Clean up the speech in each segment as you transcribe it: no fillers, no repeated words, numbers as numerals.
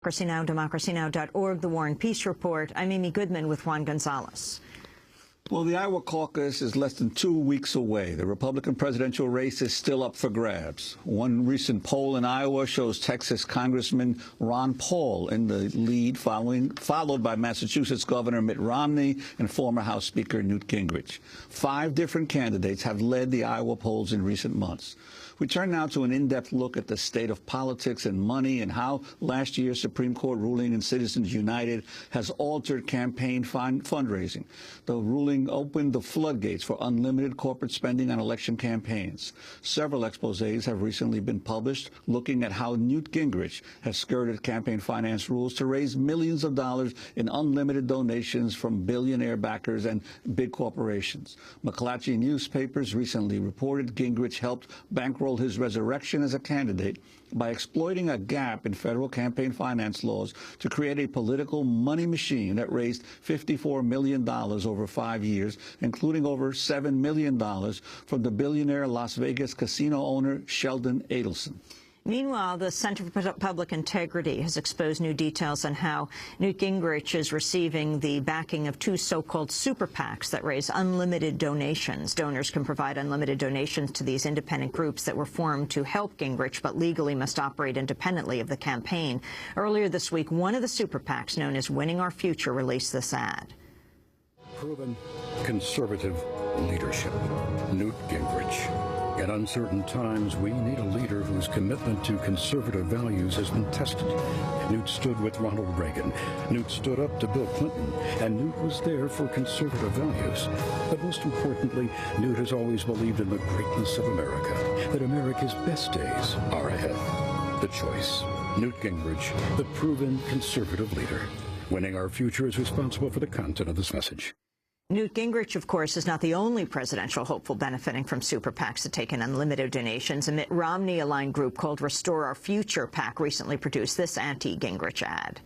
Democracy Now!, democracynow.org, The War and Peace Report. I'm Amy Goodman with Juan Gonzalez. Well, the Iowa caucus is less than 2 weeks away. The Republican presidential race is still up for grabs. One recent poll in Iowa shows Texas Congressman Ron Paul in the lead, followed by Massachusetts Governor Mitt Romney and former House Speaker Newt Gingrich. 5 different candidates have led the Iowa polls in recent months. We turn now to an in-depth look at the state of politics and money and how last year's Supreme Court ruling in Citizens United has altered campaign fundraising. The ruling opened the floodgates for unlimited corporate spending on election campaigns. Several exposés have recently been published looking at how Newt Gingrich has skirted campaign finance rules to raise millions of dollars in unlimited donations from billionaire backers and big corporations. McClatchy newspapers recently reported Gingrich helped bankroll his resurrection as a candidate by exploiting a gap in federal campaign finance laws to create a political money machine that raised $54 million over 5 years, including over $7 million from the billionaire Las Vegas casino owner Sheldon Adelson. Meanwhile, the Center for Public Integrity has exposed new details on how Newt Gingrich is receiving the backing of 2 so-called super PACs that raise unlimited donations. Donors can provide unlimited donations to these independent groups that were formed to help Gingrich, but legally must operate independently of the campaign. Earlier this week, one of the super PACs, known as Winning Our Future, released this ad. Proven conservative leadership. Newt Gingrich. In uncertain times, we need a leader whose commitment to conservative values has been tested. Newt stood with Ronald Reagan. Newt stood up to Bill Clinton. And Newt was there for conservative values. But most importantly, Newt has always believed in the greatness of America, that America's best days are ahead. The choice. Newt Gingrich, the proven conservative leader. Winning Our Future is responsible for the content of this message. Newt Gingrich, of course, is not the only presidential hopeful benefiting from super PACs that take in unlimited donations. A Mitt Romney-aligned group called Restore Our Future PAC recently produced this anti-Gingrich ad.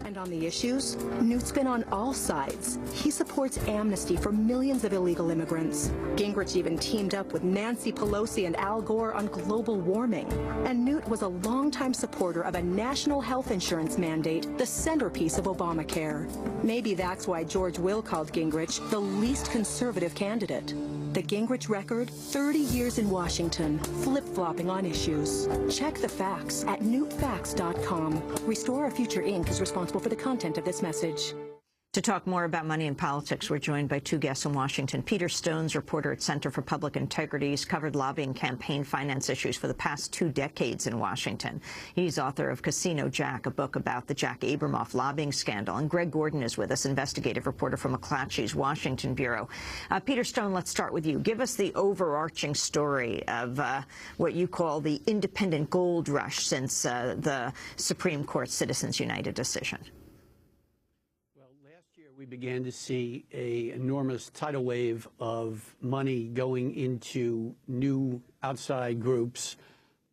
And on the issues, Newt's been on all sides. He supports amnesty for millions of illegal immigrants. Gingrich even teamed up with Nancy Pelosi and Al Gore on global warming. And Newt was a longtime supporter of a national health insurance mandate, the centerpiece of Obamacare. Maybe that's why George Will called Gingrich the least conservative candidate. The Gingrich record, 30 years in Washington, flip-flopping on issues. Check the facts at newtfacts.com. Restore Our Future, Inc. is responsible for the content of this message. To talk more about money and politics, we're joined by 2 guests in Washington. Peter Stones, reporter at Center for Public Integrity. He's covered lobbying campaign finance issues for the past 2 decades in Washington. He's author of Casino Jack, a book about the Jack Abramoff lobbying scandal. And Greg Gordon is with us, investigative reporter from McClatchy's Washington Bureau. Peter Stone, let's start with you. Give us the overarching story of what you call the independent gold rush since the Supreme Court Citizens United decision. We began to see an enormous tidal wave of money going into new outside groups,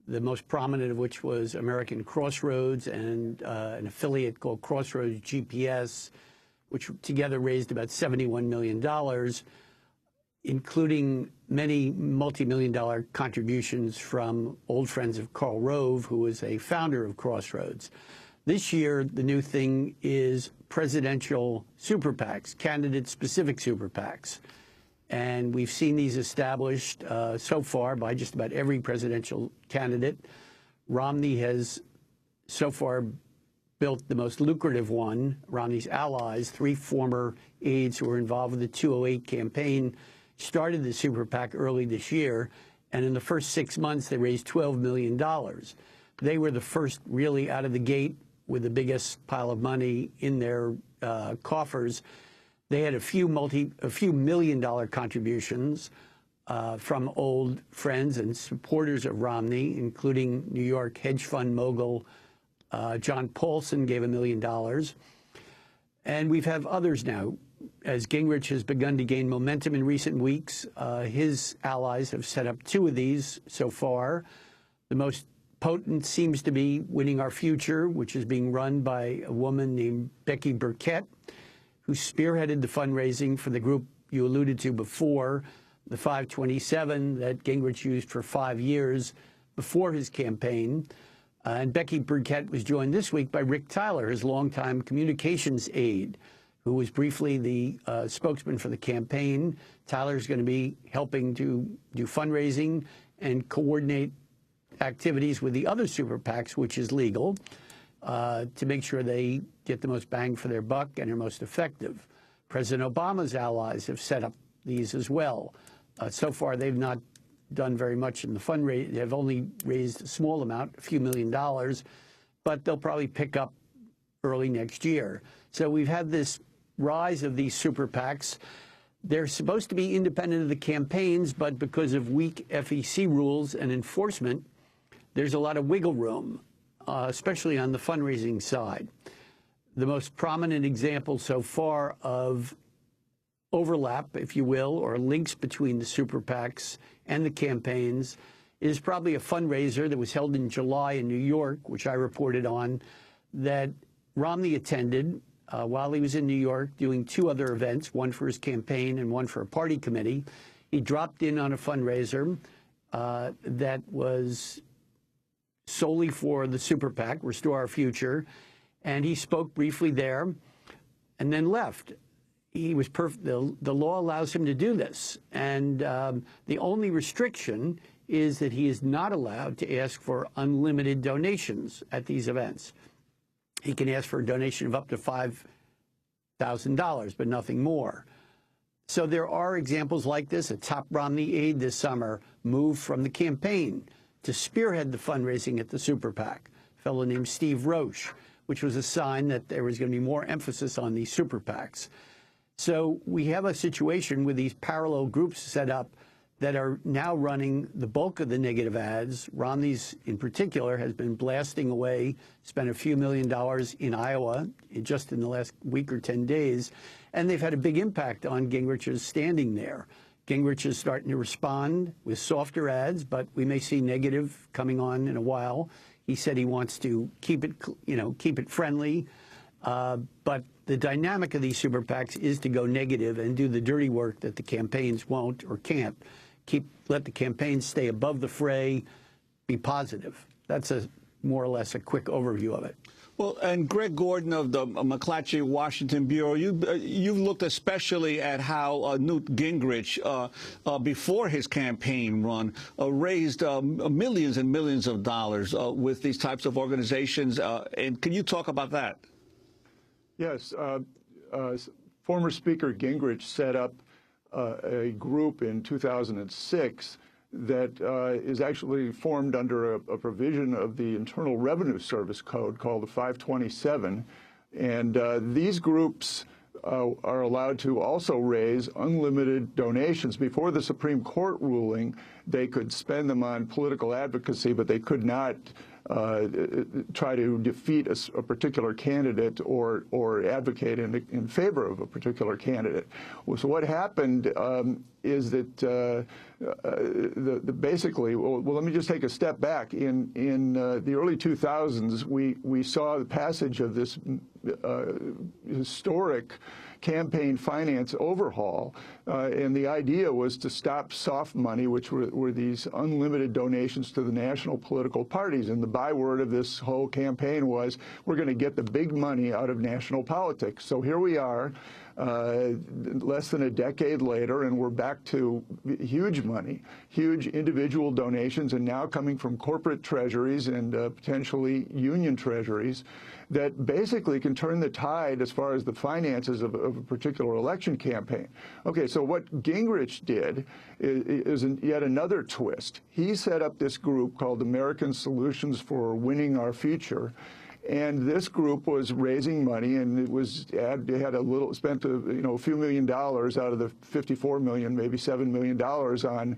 the most prominent of which was American Crossroads and an affiliate called Crossroads GPS, which together raised about $71 million, including many multi-million-dollar contributions from old friends of Karl Rove, who was a founder of Crossroads. This year, the new thing is presidential super PACs, candidate-specific super PACs. And we've seen these established so far by just about every presidential candidate. Romney has so far built the most lucrative one. Romney's allies, 3 former aides who were involved with the 208 campaign, started the super PAC early this year. And in the first 6 months, they raised $12 million. They were the first really out of the gate with the biggest pile of money in their coffers. They had a few million-dollar contributions from old friends and supporters of Romney, including New York hedge fund mogul John Paulson gave $1 million. And we've had others now. As Gingrich has begun to gain momentum in recent weeks, his allies have set up 2 of these so far. The most potent seems to be Winning Our Future, which is being run by a woman named Becky Burkett, who spearheaded the fundraising for the group you alluded to before, the 527 that Gingrich used for 5 years before his campaign. And Becky Burkett was joined this week by Rick Tyler, his longtime communications aide, who was briefly the spokesman for the campaign. Tyler's going to be helping to do fundraising and coordinate activities with the other super PACs, which is legal, to make sure they get the most bang for their buck and are most effective. President Obama's allies have set up these as well. So far, they've not done very much in the fundraising. They've only raised a small amount, a few $1 million, but they'll probably pick up early next year. So we've had this rise of these super PACs. They're supposed to be independent of the campaigns, but because of weak FEC rules and enforcement, there's a lot of wiggle room, especially on the fundraising side. The most prominent example so far of overlap, if you will, or links between the super PACs and the campaigns is probably a fundraiser that was held in July in New York, which I reported on, that Romney attended while he was in New York doing two other events, one for his campaign and one for a party committee. He dropped in on a fundraiser that was solely for the super PAC, Restore Our Future, and he spoke briefly there and then left. He was perfect. The law allows him to do this. And the only restriction is that he is not allowed to ask for unlimited donations at these events. He can ask for a donation of up to $5,000, but nothing more. So there are examples like this. A top Romney aide this summer moved from the campaign to spearhead the fundraising at the super PAC, a fellow named Steve Roche, which was a sign that there was going to be more emphasis on these super PACs. So we have a situation with these parallel groups set up that are now running the bulk of the negative ads. Romney's, in particular, has been blasting away, spent a few $1 million in Iowa just in the last week or 10 days, and they've had a big impact on Gingrich's standing there. Gingrich is starting to respond with softer ads, but we may see negative coming on in a while. He said he wants to keep it, keep it friendly. But the dynamic of these super PACs is to go negative and do the dirty work that the campaigns won't or can't. Let the campaigns stay above the fray, be positive. That's more or less a quick overview of it. Well, and Greg Gordon of the McClatchy Washington Bureau, you've looked especially at how Newt Gingrich, before his campaign run, raised millions and millions of dollars with these types of organizations. And can you talk about that? Yes. Former Speaker Gingrich set up a group in 2006 that is actually formed under a provision of the Internal Revenue Service Code called the 527. And these groups are allowed to also raise unlimited donations. Before the Supreme Court ruling, they could spend them on political advocacy, but they could not try to defeat a particular candidate or advocate in favor of a particular candidate. So what happened is that basically, well, let me just take a step back. In the early 2000s, we saw the passage of this historic campaign finance overhaul, and the idea was to stop soft money, which were these unlimited donations to the national political parties. And the byword of this whole campaign was, we're going to get the big money out of national politics. So here we are, less than a decade later, and we're back to huge money, huge individual donations, and now coming from corporate treasuries and potentially union treasuries that basically can turn the tide as far as the finances of a particular election campaign. Okay, so what Gingrich did is yet another twist. He set up this group called American Solutions for Winning Our Future. And this group was raising money, and it had spent a few $1 million out of the 54 million, maybe $7 million on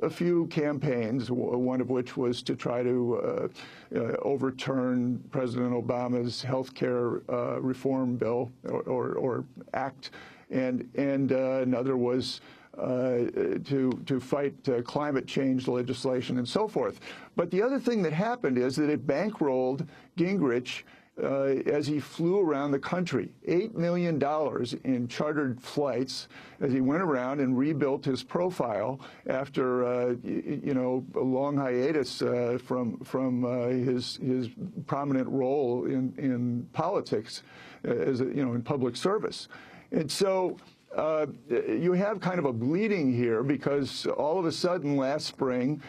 a few campaigns. One of which was to try to overturn President Obama's health care reform bill or act, and another was to fight climate change legislation and so forth. But the other thing that happened is that it bankrolled Gingrich as he flew around the country. $8 million in chartered flights as he went around and rebuilt his profile after, you know, a long hiatus from his prominent role in politics, as you know, in public service. And so you have kind of a bleeding here, because all of a sudden last spring,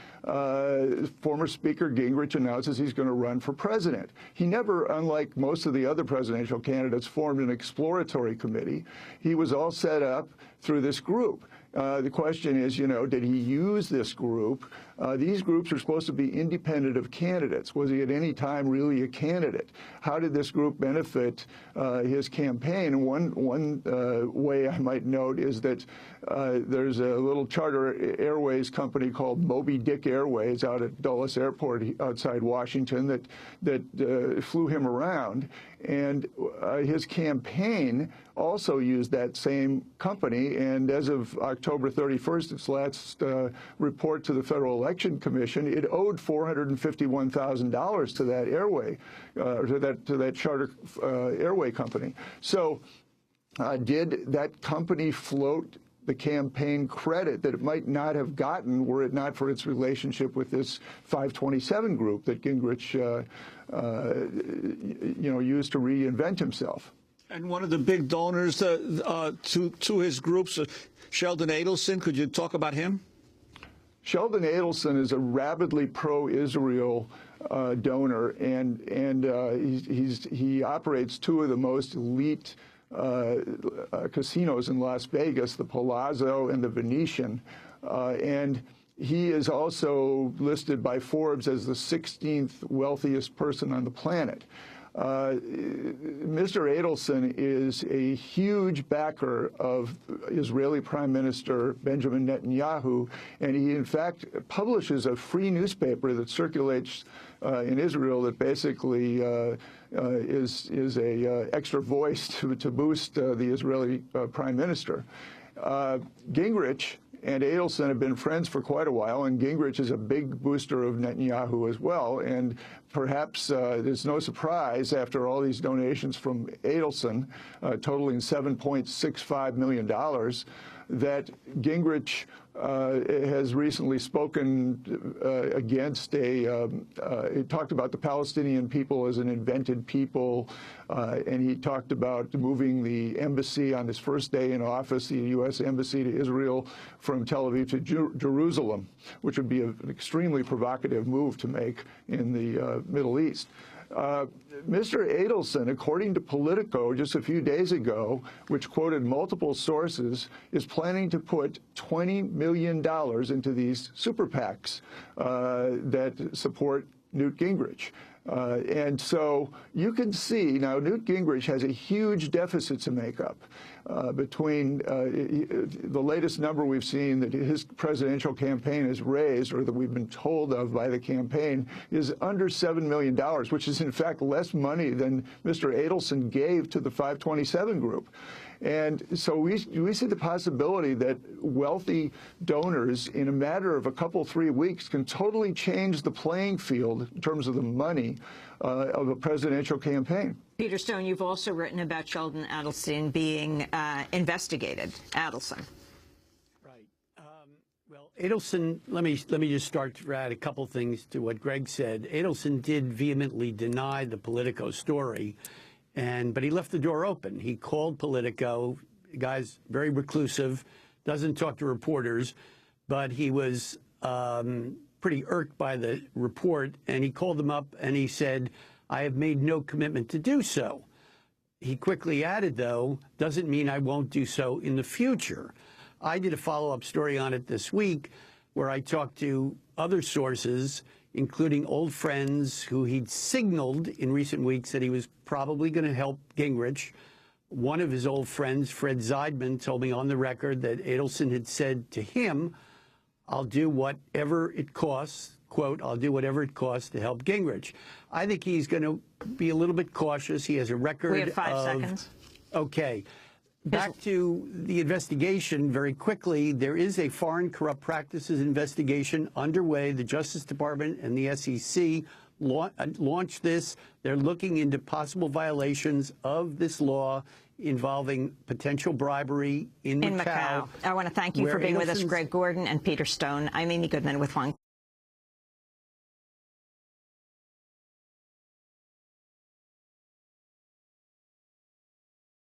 former Speaker Gingrich announces he's going to run for president. He never, unlike most of the other presidential candidates, formed an exploratory committee. He was all set up through this group. The question is, you know, did he use this group? These groups are supposed to be independent of candidates. Was he at any time really a candidate? How did this group benefit his campaign? One way I might note is that there's a little charter airways company called Moby Dick Airways out at Dulles Airport outside Washington that flew him around. And his campaign also used that same company. And as of October 31st, its last report to the Federal Election Commission, it owed $451,000 to that airway, to that charter airway company. So did that company float the campaign credit that it might not have gotten were it not for its relationship with this 527 group that Gingrich you know, used to reinvent himself? And one of the big donors to his groups, Sheldon Adelson, could you talk about him? Sheldon Adelson is a rabidly pro-Israel donor, and he operates two of the most elite casinos in Las Vegas, the Palazzo and the Venetian, and he is also listed by Forbes as the 16th wealthiest person on the planet. Mr. Adelson is a huge backer of Israeli Prime Minister Benjamin Netanyahu, and he, in fact, publishes a free newspaper that circulates in Israel that basically is a extra voice to boost the Israeli Prime Minister. Gingrich and Adelson have been friends for quite a while, and Gingrich is a big booster of Netanyahu as well. And perhaps there's no surprise, after all these donations from Adelson, totaling $7.65 million, that Gingrich has recently spoken against he talked about the Palestinian people as an invented people, and he talked about moving the embassy on his first day in office, the U.S. embassy to Israel, from Tel Aviv to Jerusalem, which would be an extremely provocative move to make in the Middle East. Mr. Adelson, according to Politico just a few days ago, which quoted multiple sources, is planning to put $20 million into these super PACs that support Newt Gingrich. And so you can see now Newt Gingrich has a huge deficit to make up between the latest number we've seen that his presidential campaign has raised, or that we've been told of by the campaign, is under $7 million, which is in fact less money than Mr. Adelson gave to the 527 group. And so we see the possibility that wealthy donors, in a matter of a couple, 3 weeks, can totally change the playing field in terms of the money of a presidential campaign. Peter Stone, you've also written about Sheldon Adelson being investigated. Adelson. Right. Well, Adelson, let me just start to add a couple things to what Greg said. Adelson did vehemently deny the Politico story. But he left the door open. He called Politico. The guy's very reclusive, doesn't talk to reporters, but he was pretty irked by the report, and he called them up and he said, I have made no commitment to do so. He quickly added, though, doesn't mean I won't do so in the future. I did a follow-up story on it this week where I talked to other sources, including old friends who he'd signaled in recent weeks that he was probably going to help Gingrich. One of his old friends, Fred Zeidman, told me on the record that Adelson had said to him, I'll do whatever it costs, quote, I'll do whatever it costs to help Gingrich. I think he's going to be a little bit cautious. He has a record of... We have 5 seconds. Okay. Back to the investigation very quickly. There is a foreign corrupt practices investigation underway. The Justice Department and the SEC launched this. They're looking into possible violations of this law involving potential bribery in Macau. I want to thank you for being with us, Greg Gordon and Peter Stone. I'm Amy Goodman with Juan